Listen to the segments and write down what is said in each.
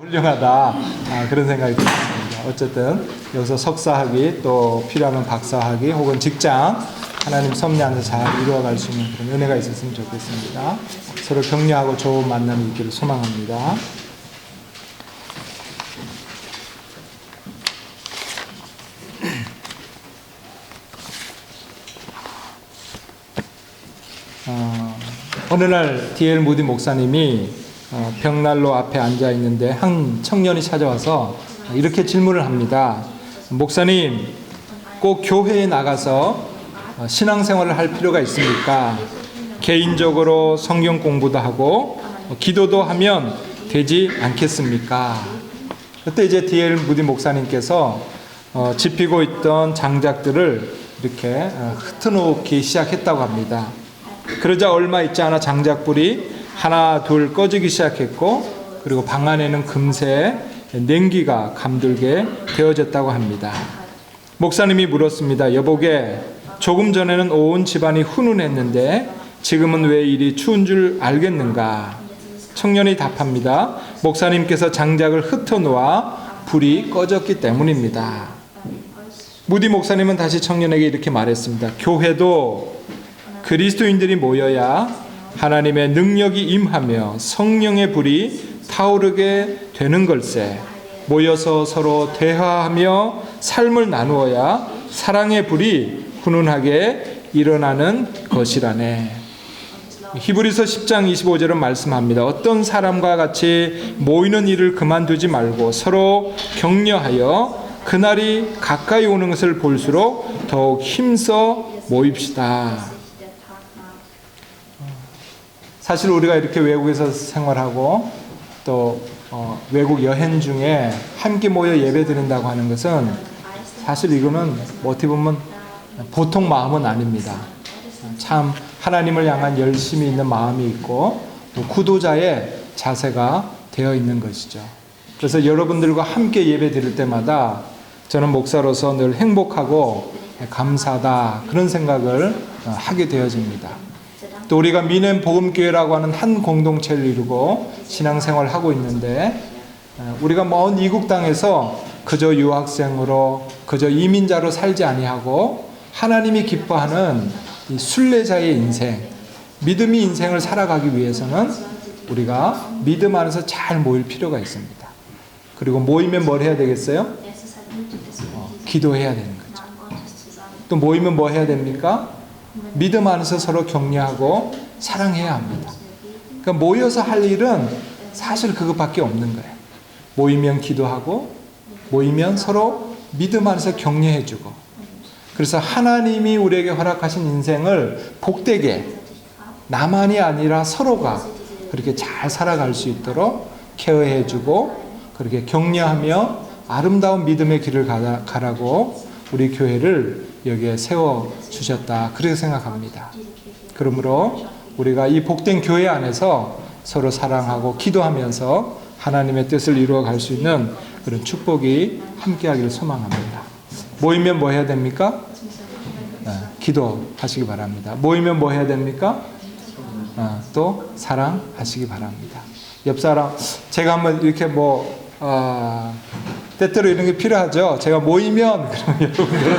훌륭하다. 그런 생각이 들었습니다. 어쨌든 여기서 석사학위 또 필요하면 박사학위 혹은 직장 하나님 섭리 안에서 잘 이루어갈 수 있는 그런 은혜가 있었으면 좋겠습니다. 서로 격려하고 좋은 만남이 있기를 소망합니다. 어느 날 D.L. 무디 목사님이 벽난로 앞에 앉아 있는데 한 청년이 찾아와서 이렇게 질문을 합니다. 목사님, 꼭 교회에 나가서 신앙생활을 할 필요가 있습니까? 개인적으로 성경 공부도 하고 기도도 하면 되지 않겠습니까? 그때 이제 D.L. 무디 목사님께서 집히고 있던 장작들을 이렇게 흩어놓기 시작했다고 합니다. 그러자 얼마 있지 않아 장작불이 하나 둘 꺼지기 시작했고 그리고 방 안에는 금세 냉기가 감돌게 되어졌다고 합니다. 목사님이 물었습니다. 여보게, 조금 전에는 온 집안이 훈훈했는데 지금은 왜 이리 추운 줄 알겠는가? 청년이 답합니다. 목사님께서 장작을 흩어놓아 불이 꺼졌기 때문입니다. 무디 목사님은 다시 청년에게 이렇게 말했습니다. 교회도 그리스도인들이 모여야 하나님의 능력이 임하며 성령의 불이 타오르게 되는 걸세. 모여서 서로 대화하며 삶을 나누어야 사랑의 불이 훈훈하게 일어나는 것이라네. 히브리서 10장 25절은 말씀합니다. 어떤 사람과 같이 모이는 일을 그만두지 말고 서로 격려하여 그날이 가까이 오는 것을 볼수록 더욱 힘써 모입시다. 사실 우리가 이렇게 외국에서 생활하고 또 외국 여행 중에 함께 모여 예배 드린다고 하는 것은 사실 이거는 어떻게 보면 보통 마음은 아닙니다. 참 하나님을 향한 열심이 있는 마음이 있고 또 구도자의 자세가 되어 있는 것이죠. 그래서 여러분들과 함께 예배 드릴 때마다 저는 목사로서 늘 행복하고 감사하다 그런 생각을 하게 되어집니다. 또 우리가 미넨 복음교회라고 하는 한 공동체를 이루고 신앙생활을 하고 있는데 우리가 먼 이국 땅에서 그저 유학생으로 그저 이민자로 살지 아니하고 하나님이 기뻐하는 이 순례자의 인생, 믿음의 인생을 살아가기 위해서는 우리가 믿음 안에서 잘 모일 필요가 있습니다. 그리고 모이면 뭘 해야 되겠어요? 기도해야 되는 거죠. 또 모이면 뭐 해야 됩니까? 믿음 안에서 서로 격려하고 사랑해야 합니다. 그러니까 모여서 할 일은 사실 그것밖에 없는 거예요. 모이면 기도하고 모이면 서로 믿음 안에서 격려해주고 그래서 하나님이 우리에게 허락하신 인생을 복되게 나만이 아니라 서로가 그렇게 잘 살아갈 수 있도록 케어해주고 그렇게 격려하며 아름다운 믿음의 길을 가라고 우리 교회를 여기에 세워주셨다 그렇게 생각합니다. 그러므로 우리가 이 복된 교회 안에서 서로 사랑하고 기도하면서 하나님의 뜻을 이루어갈 수 있는 그런 축복이 함께하기를 소망합니다. 모이면 뭐 해야 됩니까? 기도하시기 바랍니다. 모이면 뭐 해야 됩니까? 또 사랑하시기 바랍니다. 옆 사람 제가 한번 이렇게 때때로 이런 게 필요하죠. 제가 모이면 그러면 여러분들은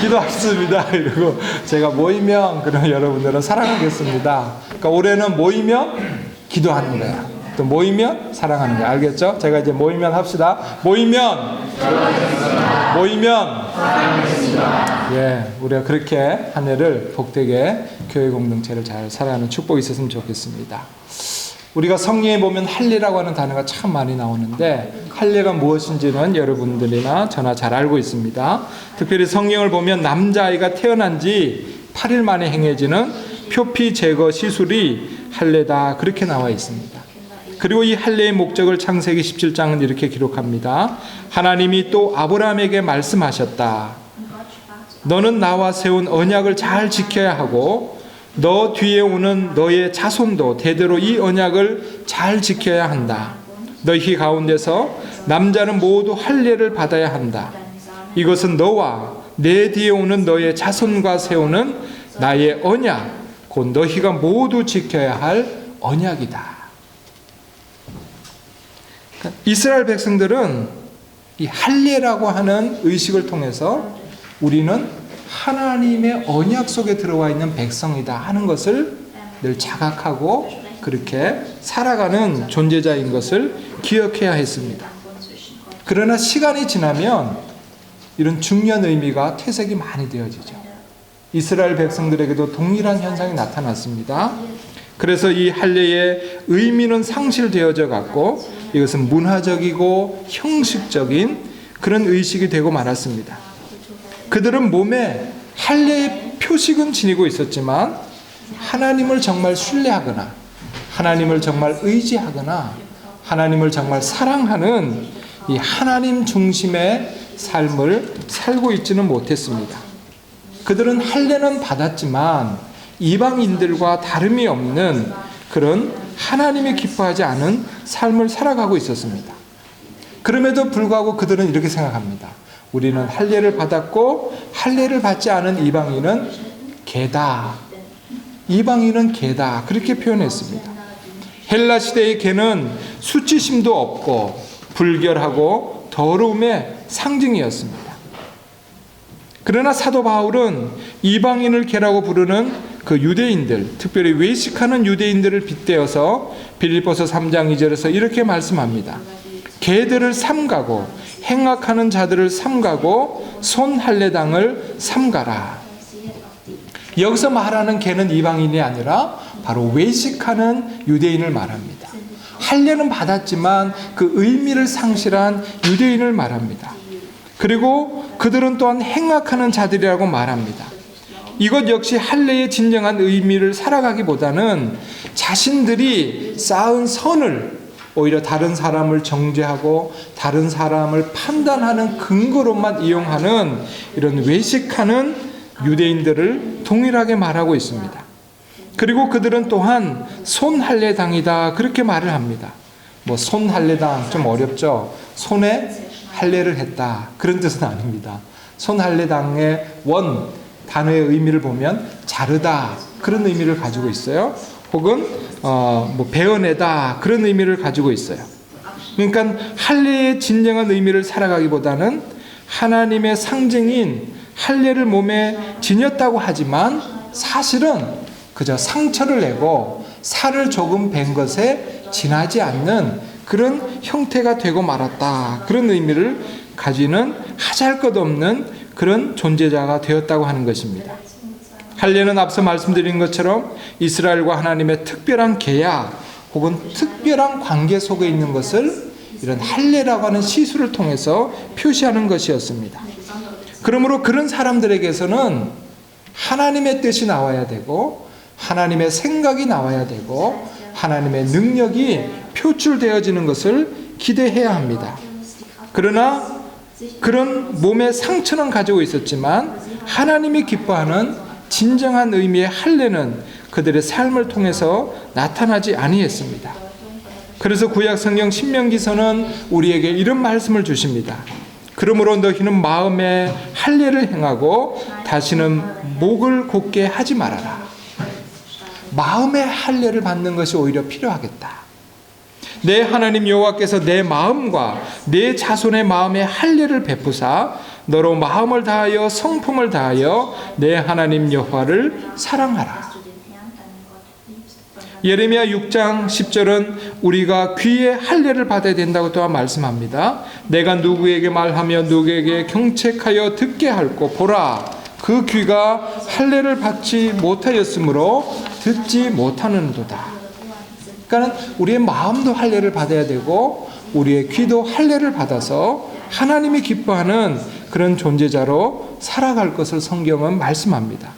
기도하겠습니다. 이러고 제가 모이면 그러면 여러분들은 사랑하겠습니다. 그러니까 올해는 모이면 기도하는 거야. 또 모이면 사랑하는 거야. 알겠죠? 제가 이제 모이면 합시다. 모이면 예, 우리가 그렇게 한 해를 복되게 교회 공동체를 잘 살아가는 축복이 있었으면 좋겠습니다. 우리가 성경에 보면 할례라고 하는 단어가 참 많이 나오는데 할례가 무엇인지는 여러분들이나 저나 잘 알고 있습니다. 특별히 성경을 보면 남자아이가 태어난 지 8일 만에 행해지는 표피 제거 시술이 할례다 그렇게 나와 있습니다. 그리고 이 할례의 목적을 창세기 17장은 이렇게 기록합니다. 하나님이 또 아브라함에게 말씀하셨다. 너는 나와 세운 언약을 잘 지켜야 하고 너 뒤에 오는 너의 자손도 대대로 이 언약을 잘 지켜야 한다. 너희 가운데서 남자는 모두 할례를 받아야 한다. 이것은 너와 내 뒤에 오는 너의 자손과 세우는 나의 언약, 곧 너희가 모두 지켜야 할 언약이다. 이스라엘 백성들은 이 할례라고 하는 의식을 통해서 우리는 하나님의 언약 속에 들어와 있는 백성이다 하는 것을 늘 자각하고 그렇게 살아가는 존재자인 것을 기억해야 했습니다. 그러나 시간이 지나면 이런 중요한 의미가 퇴색이 많이 되어지죠. 이스라엘 백성들에게도 동일한 현상이 나타났습니다. 그래서 이 할례의 의미는 상실되어져 갔고 이것은 문화적이고 형식적인 그런 의식이 되고 말았습니다. 그들은 몸에 할례의 표식은 지니고 있었지만 하나님을 정말 신뢰하거나 하나님을 정말 의지하거나 하나님을 정말 사랑하는 이 하나님 중심의 삶을 살고 있지는 못했습니다. 그들은 할례는 받았지만 이방인들과 다름이 없는 그런 하나님이 기뻐하지 않은 삶을 살아가고 있었습니다. 그럼에도 불구하고 그들은 이렇게 생각합니다. 우리는 할례를 받았고 할례를 받지 않은 이방인은 개다. 이방인은 개다. 그렇게 표현했습니다. 헬라 시대의 개는 수치심도 없고 불결하고 더러움의 상징이었습니다. 그러나 사도 바울은 이방인을 개라고 부르는 그 유대인들, 특별히 외식하는 유대인들을 빗대어서 빌립보서 3장 2절에서 이렇게 말씀합니다. 개들을 삼가고 행악하는 자들을 삼가고 손할례당을 삼가라. 여기서 말하는 개는 이방인이 아니라 바로 외식하는 유대인을 말합니다. 할례는 받았지만 그 의미를 상실한 유대인을 말합니다. 그리고 그들은 또한 행악하는 자들이라고 말합니다. 이것 역시 할례의 진정한 의미를 살아가기보다는 자신들이 쌓은 선을 오히려 다른 사람을 정죄하고 다른 사람을 판단하는 근거로만 이용하는 이런 외식하는 유대인들을 동일하게 말하고 있습니다. 그리고 그들은 또한 손할례당이다 그렇게 말을 합니다. 뭐 손할례당 좀 어렵죠. 손에 할례를 했다 그런 뜻은 아닙니다. 손할례당의 원 단어의 의미를 보면 자르다 그런 의미를 가지고 있어요. 혹은 뭐 베어내다 그런 의미를 가지고 있어요. 그러니까 할례의 진정한 의미를 살아가기보다는 하나님의 상징인 할례를 몸에 지녔다고 하지만 사실은 그저 상처를 내고 살을 조금 벤 것에 지나지 않는 그런 형태가 되고 말았다. 그런 의미를 가지는 하잘것없는 그런 존재자가 되었다고 하는 것입니다. 할례는 앞서 말씀드린 것처럼 이스라엘과 하나님의 특별한 계약 혹은 특별한 관계 속에 있는 것을 이런 할례라고 하는 시술을 통해서 표시하는 것이었습니다. 그러므로 그런 사람들에게서는 하나님의 뜻이 나와야 되고 하나님의 생각이 나와야 되고 하나님의 능력이 표출되어지는 것을 기대해야 합니다. 그러나 그런 몸의 상처는 가지고 있었지만 하나님이 기뻐하는 진정한 의미의 할례는 그들의 삶을 통해서 나타나지 아니했습니다. 그래서 구약 성경 신명기서는 우리에게 이런 말씀을 주십니다. 그러므로 너희는 마음에 할례를 행하고 다시는 목을 곧게 하지 말아라. 마음의 할례를 받는 것이 오히려 필요하겠다. 내 하나님 여호와께서 내 마음과 내 자손의 마음에 할례를 베푸사 너로 마음을 다하여 성품을 다하여 내 하나님 여호와를 사랑하라. 예레미야 6장 10절은 우리가 귀에 할례를 받아야 된다고 또한 말씀합니다. 내가 누구에게 말하며 누구에게 경책하여 듣게 할꼬 보라 그 귀가 할례를 받지 못하였으므로 듣지 못하는도다. 그러니까 우리의 마음도 할례를 받아야 되고 우리의 귀도 할례를 받아서 하나님이 기뻐하는 그런 존재자로 살아갈 것을 성경은 말씀합니다.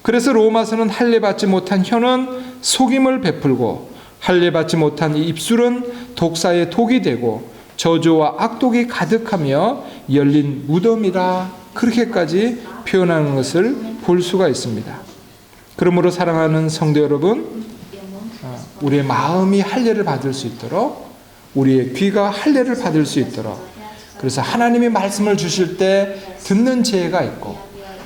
그래서 로마서는 할례 받지 못한 혀는 속임을 베풀고 할례 받지 못한 입술은 독사의 독이 되고 저주와 악독이 가득하며 열린 무덤이라 그렇게까지 표현하는 것을 볼 수가 있습니다. 그러므로 사랑하는 성도 여러분, 우리의 마음이 할례를 받을 수 있도록 우리의 귀가 할례를 받을 수 있도록 그래서 하나님이 말씀을 주실 때 듣는 지혜가 있고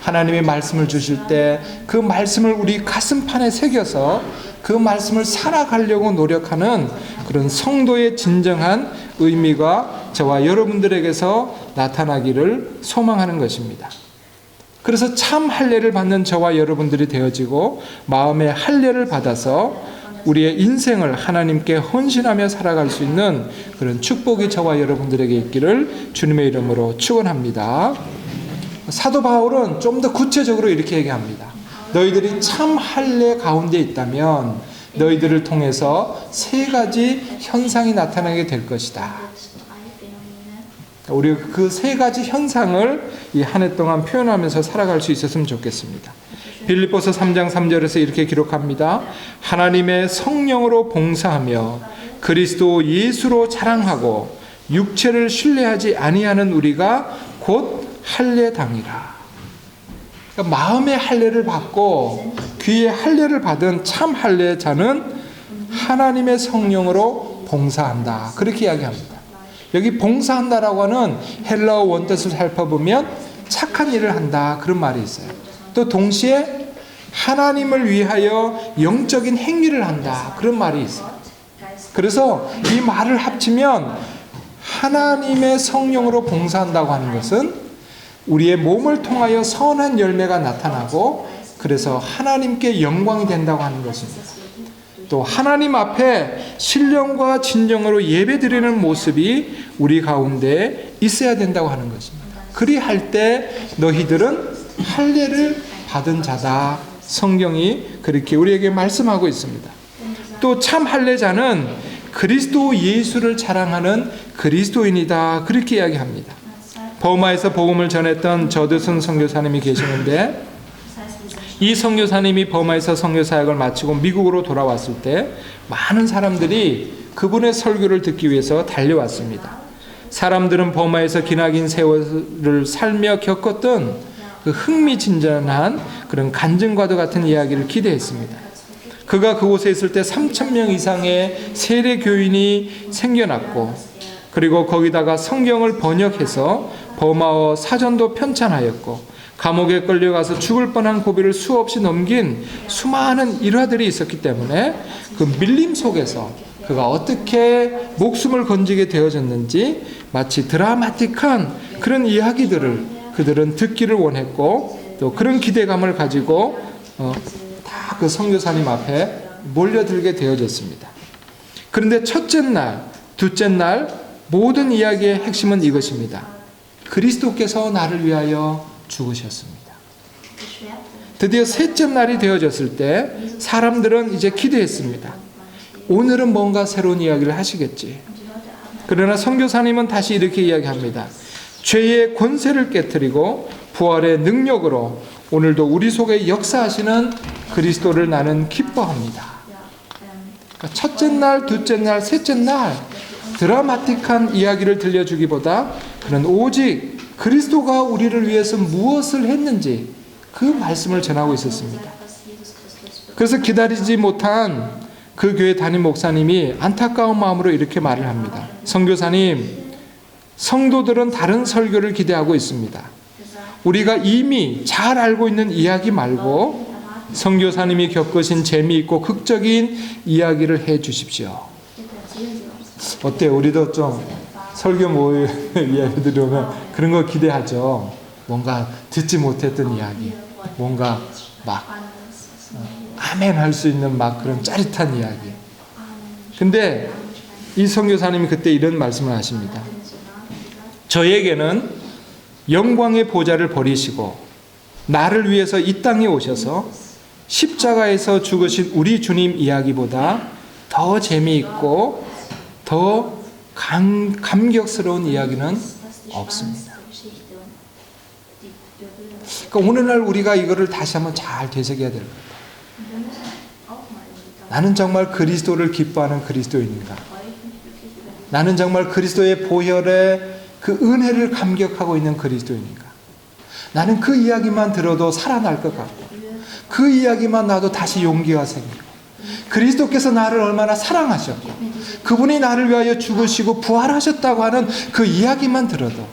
하나님의 말씀을 주실 때 그 말씀을 우리 가슴판에 새겨서 그 말씀을 살아가려고 노력하는 그런 성도의 진정한 의미가 저와 여러분들에게서 나타나기를 소망하는 것입니다. 그래서 참 할례를 받는 저와 여러분들이 되어지고 마음의 할례를 받아서 우리의 인생을 하나님께 헌신하며 살아갈 수 있는 그런 축복이 저와 여러분들에게 있기를 주님의 이름으로 축원합니다. 사도 바울은 좀 더 구체적으로 이렇게 얘기합니다. 너희들이 참 할례 가운데 있다면 너희들을 통해서 세 가지 현상이 나타나게 될 것이다. 우리 그 세 가지 현상을 이 한 해 동안 표현하면서 살아갈 수 있었으면 좋겠습니다. 빌립보서 3장 3절에서 이렇게 기록합니다. 하나님의 성령으로 봉사하며 그리스도 예수로 자랑하고 육체를 신뢰하지 아니하는 우리가 곧 할례당이라. 그러니까 마음의 할례를 받고 귀의 할례를 받은 참 할례자는 하나님의 성령으로 봉사한다. 그렇게 이야기합니다. 여기 봉사한다라고 하는 헬라어 원뜻을 살펴보면 착한 일을 한다 그런 말이 있어요. 또 동시에 하나님을 위하여 영적인 행위를 한다 그런 말이 있어요. 그래서 이 말을 합치면 하나님의 성령으로 봉사한다고 하는 것은 우리의 몸을 통하여 선한 열매가 나타나고 그래서 하나님께 영광이 된다고 하는 것입니다. 또 하나님 앞에 신령과 진정으로 예배드리는 모습이 우리 가운데 있어야 된다고 하는 것입니다. 그리할 때 너희들은 할례를 받은 자다. 성경이 그렇게 우리에게 말씀하고 있습니다. 또 참 할례자는 그리스도 예수를 자랑하는 그리스도인이다. 그렇게 이야기합니다. 버마에서 복음을 전했던 저드슨 선교사님이 계시는데 이 선교사님이 버마에서 선교 사역을 마치고 미국으로 돌아왔을 때 많은 사람들이 그분의 설교를 듣기 위해서 달려왔습니다. 사람들은 버마에서 기나긴 세월을 살며 겪었던 그 흥미진진한 그런 간증과도 같은 이야기를 기대했습니다. 그가 그곳에 있을 때 3,000명 이상의 세례 교인이 생겨났고 그리고 거기다가 성경을 번역해서 버마어 사전도 편찬하였고 감옥에 끌려가서 죽을 뻔한 고비를 수없이 넘긴 수많은 일화들이 있었기 때문에 그 밀림 속에서 그가 어떻게 목숨을 건지게 되어졌는지 마치 드라마틱한 그런 이야기들을 그들은 듣기를 원했고 또 그런 기대감을 가지고 다 그 선교사님 앞에 몰려들게 되어졌습니다. 그런데 첫째 날, 둘째 날 모든 이야기의 핵심은 이것입니다. 그리스도께서 나를 위하여 죽으셨습니다. 드디어 셋째 날이 되어졌을 때 사람들은 이제 기대했습니다. 오늘은 뭔가 새로운 이야기를 하시겠지. 그러나 선교사님은 다시 이렇게 이야기합니다. 죄의 권세를 깨트리고 부활의 능력으로 오늘도 우리 속에 역사하시는 그리스도를 나는 기뻐합니다. 그러니까 첫째 날, 둘째 날, 셋째 날 드라마틱한 이야기를 들려주기보다 그는 오직 그리스도가 우리를 위해서 무엇을 했는지 그 말씀을 전하고 있었습니다. 그래서 기다리지 못한 그 교회 담임 목사님이 안타까운 마음으로 이렇게 말을 합니다. 선교사님, 성도들은 다른 설교를 기대하고 있습니다. 우리가 이미 잘 알고 있는 이야기 말고 선교사님이 겪으신 재미있고 극적인 이야기를 해 주십시오. 어때요? 우리도 좀 설교 모임 이야기 들으면 그런 거 기대하죠. 뭔가 듣지 못했던 이야기, 뭔가 막 아멘 할 수 있는 막 그런 짜릿한 이야기. 근데 이 선교사님이 그때 이런 말씀을 하십니다. 저에게는 영광의 보좌를 버리시고 나를 위해서 이 땅에 오셔서 십자가에서 죽으신 우리 주님 이야기보다 더 재미있고 더 감격스러운 이야기는 없습니다. 그러니까 오늘날 우리가 이거를 다시 한번 잘 되새겨야 될 겁니다. 나는 정말 그리스도를 기뻐하는 그리스도인인가? 나는 정말 그리스도의 보혈의 그 은혜를 감격하고 있는 그리스도인인가? 나는 그 이야기만 들어도 살아날 것 같고 그 이야기만 나도 다시 용기가 생기고 그리스도께서 나를 얼마나 사랑하셨고 그분이 나를 위하여 죽으시고 부활하셨다고 하는 그 이야기만 들어도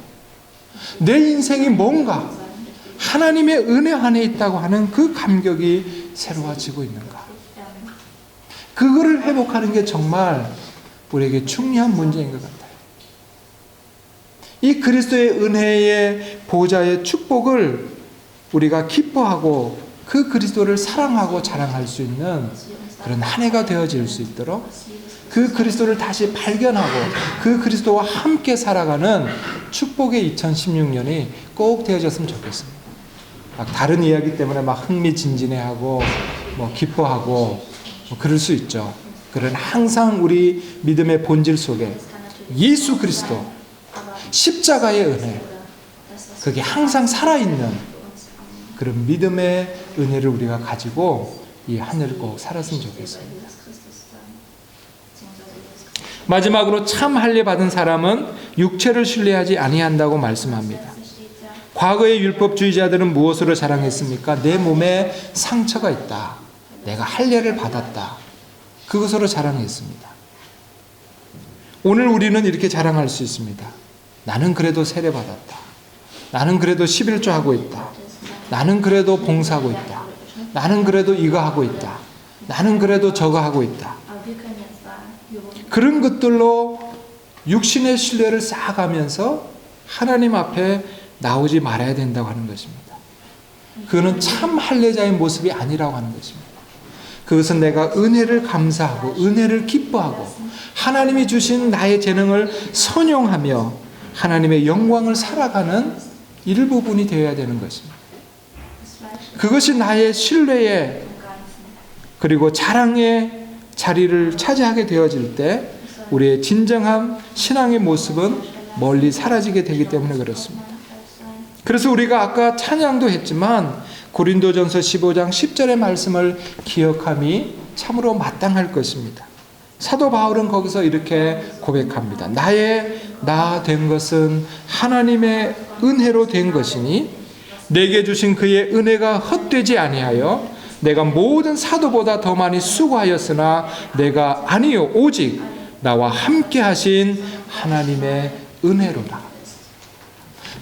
내 인생이 뭔가 하나님의 은혜 안에 있다고 하는 그 감격이 새로워지고 있는가? 그거를 회복하는 게 정말 우리에게 중요한 문제인 것 같아요. 이 그리스도의 은혜의 보좌의 축복을 우리가 기뻐하고 그 그리스도를 사랑하고 자랑할 수 있는 그런 한 해가 되어질 수 있도록 그 그리스도를 다시 발견하고 그 그리스도와 함께 살아가는 축복의 2016년이 꼭 되어졌으면 좋겠습니다. 막 다른 이야기 때문에 막 흥미진진해하고 뭐 기뻐하고 뭐 그럴 수 있죠. 그러나 항상 우리 믿음의 본질 속에 예수 그리스도 십자가의 은혜, 그게 항상 살아있는 그런 믿음의 은혜를 우리가 가지고 이 한 해를 꼭 살았으면 좋겠습니다. 마지막으로 참 할례 받은 사람은 육체를 신뢰하지 아니한다고 말씀합니다. 과거의 율법주의자들은 무엇으로 자랑했습니까? 내 몸에 상처가 있다. 내가 할례를 받았다. 그것으로 자랑했습니다. 오늘 우리는 이렇게 자랑할 수 있습니다. 나는 그래도 세례 받았다. 나는 그래도 11조 하고 있다. 나는 그래도 봉사하고 있다. 나는 그래도 이거 하고 있다. 나는 그래도 저거 하고 있다. 그런 것들로 육신의 신뢰를 쌓아가면서 하나님 앞에 나오지 말아야 된다고 하는 것입니다. 그거는 참 할례자의 모습이 아니라고 하는 것입니다. 그것은 내가 은혜를 감사하고 은혜를 기뻐하고 하나님이 주신 나의 재능을 선용하며 하나님의 영광을 살아가는 일부분이 되어야 되는 것입니다. 그것이 나의 신뢰의 그리고 자랑의 자리를 차지하게 되어질 때 우리의 진정한 신앙의 모습은 멀리 사라지게 되기 때문에 그렇습니다. 그래서 우리가 아까 찬양도 했지만 고린도전서 15장 10절의 말씀을 기억함이 참으로 마땅할 것입니다. 사도 바울은 거기서 이렇게 고백합니다. 나의 나 된 것은 하나님의 은혜로 된 것이니 내게 주신 그의 은혜가 헛되지 아니하여 내가 모든 사도보다 더 많이 수고하였으나 내가 아니요 오직 나와 함께 하신 하나님의 은혜로다.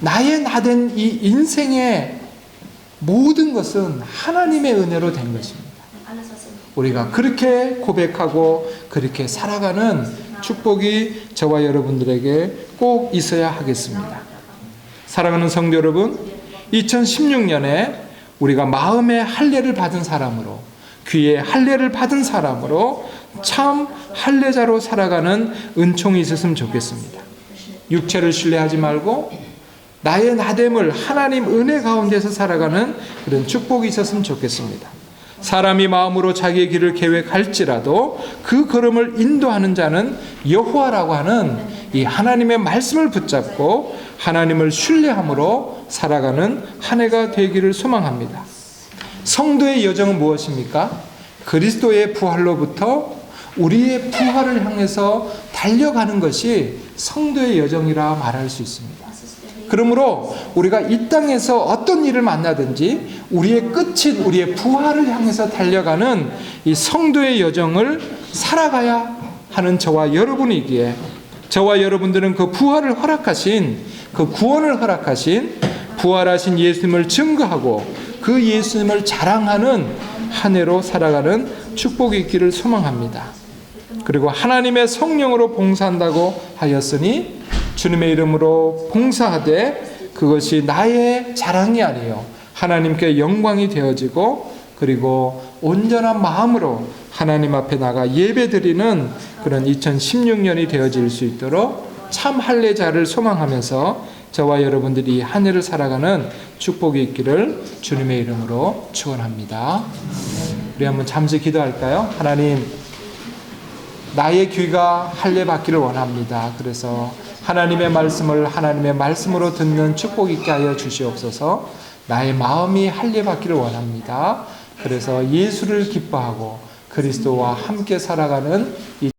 나의 나된 이 인생의 모든 것은 하나님의 은혜로 된 것입니다. 우리가 그렇게 고백하고 그렇게 살아가는 축복이 저와 여러분들에게 꼭 있어야 하겠습니다. 사랑하는 성도 여러분, 2016년에 우리가 마음의 할례를 받은 사람으로, 귀의 할례를 받은 사람으로 참 할례자로 살아가는 은총이 있었으면 좋겠습니다. 육체를 신뢰하지 말고 나의 나됨을 하나님 은혜 가운데서 살아가는 그런 축복이 있었으면 좋겠습니다. 사람이 마음으로 자기의 길을 계획할지라도 그 걸음을 인도하는 자는 여호와라고 하는 이 하나님의 말씀을 붙잡고 하나님을 신뢰함으로 살아가는 한 해가 되기를 소망합니다. 성도의 여정은 무엇입니까? 그리스도의 부활로부터 우리의 부활을 향해서 달려가는 것이 성도의 여정이라 말할 수 있습니다. 그러므로 우리가 이 땅에서 어떤 일을 만나든지 우리의 끝인 우리의 부활을 향해서 달려가는 이 성도의 여정을 살아가야 하는 저와 여러분이기에 저와 여러분들은 그 부활을 허락하신 그 구원을 허락하신 부활하신 예수님을 증거하고 그 예수님을 자랑하는 한 해로 살아가는 축복이 있기를 소망합니다. 그리고 하나님의 성령으로 봉사한다고 하였으니 주님의 이름으로 봉사하되 그것이 나의 자랑이 아니요 하나님께 영광이 되어지고 그리고 온전한 마음으로 하나님 앞에 나가 예배드리는 그런 2016년이 되어질 수 있도록 참 할례자를 소망하면서 저와 여러분들이 한 해를 살아가는 축복이 있기를 주님의 이름으로 축원합니다. 우리 한번 잠시 기도할까요? 하나님, 나의 귀가 할례 받기를 원합니다. 그래서 하나님의 말씀을 하나님의 말씀으로 듣는 축복 있게 하여 주시옵소서. 나의 마음이 할례 받기를 원합니다. 그래서 예수를 기뻐하고 그리스도와 함께 살아가는 이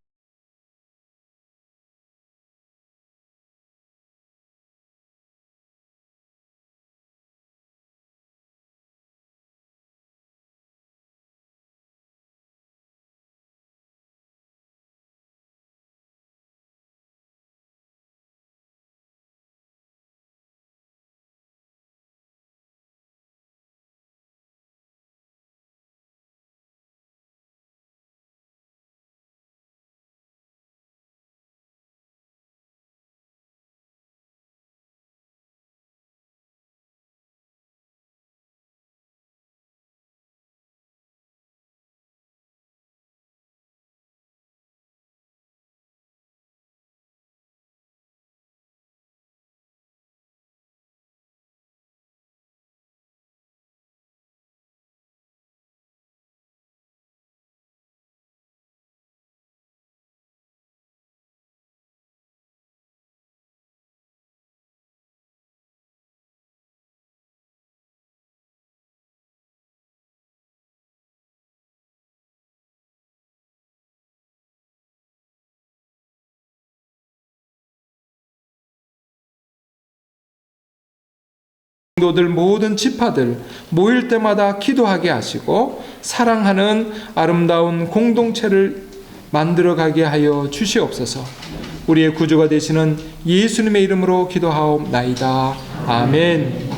노들 모든 지파들 모일 때마다 기도하게 하시고 사랑하는 아름다운 공동체를 만들어가게 하여 주시옵소서. 우리의 구주가 되시는 예수님의 이름으로 기도하옵나이다. 아멘.